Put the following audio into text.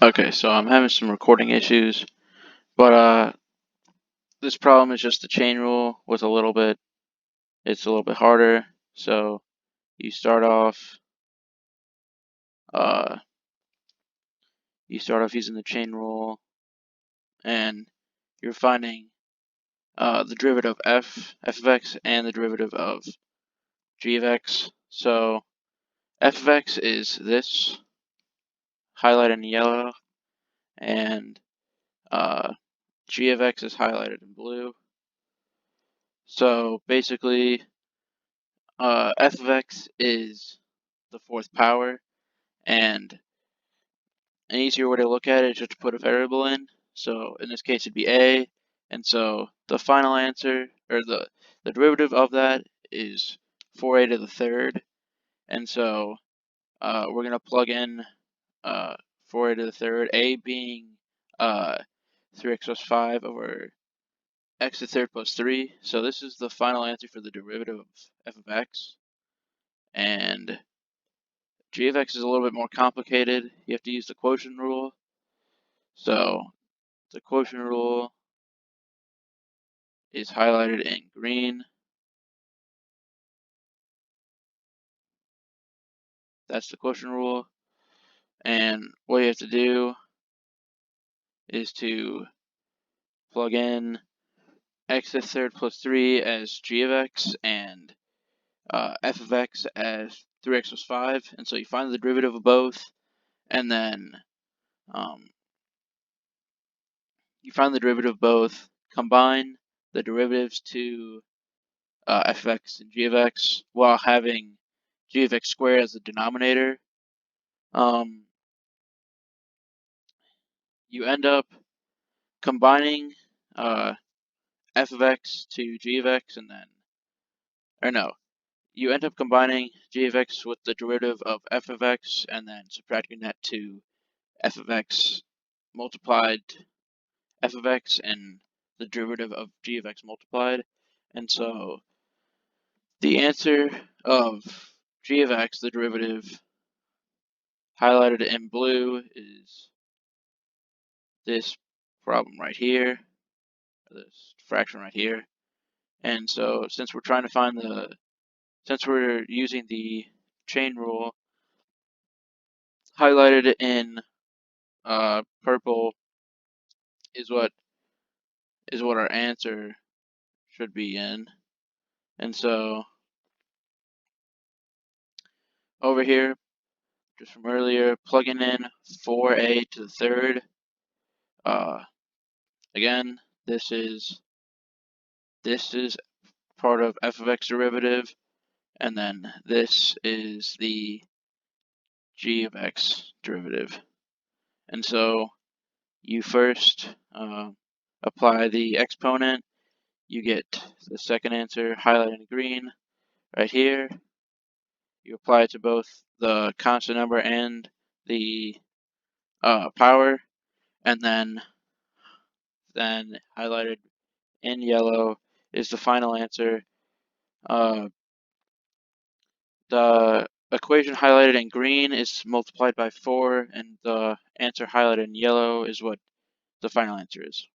Okay, so I'm having some recording issues, but this problem is just the chain rule with it's a little bit harder. So you start off, uh, using the chain rule, and you're finding the derivative f of x, and the derivative of g of x. So f of x is this, highlighted in yellow, and g of x is highlighted in blue. So basically, f of x is the fourth power, and an easier way to look at it is just to put a variable in. So in this case, it'd be a, and so the final answer, or the derivative of that, is 4a to the third, and so we're going to plug in 4a to the third, a being 3x plus 5 over x to the third plus 3. So this is the final answer for the derivative of f of x. And g of x is a little bit more complicated. You have to use the quotient rule. So the quotient rule is highlighted in green. That's the quotient rule. And what you have to do is to plug in x to the third plus 3 as g of x, and f of x as 3x plus 5. And so you find the derivative of both, and then you find the derivative of both, combine the derivatives to f of x and g of x while having g of x squared as the denominator. You end up combining f of x to g of x, and then, or no, you end up combining g of x with the derivative of f of x, and then subtracting that to f of x multiplied f of x and the derivative of g of x multiplied. And so the answer of g of x, the derivative highlighted in blue, is this problem right here, or this fraction right here. And so since we're using the chain rule, highlighted in purple is what our answer should be in. And so over here, just from earlier, plugging in 4a to the third. Again, this is part of f of x derivative, and then this is the g of x derivative. And so you first apply the exponent. You get the second answer highlighted in green right here. You apply it to both the constant number and the power, and then highlighted in yellow is the final answer. The equation highlighted in green is multiplied by 4, and the answer highlighted in yellow is what the final answer is.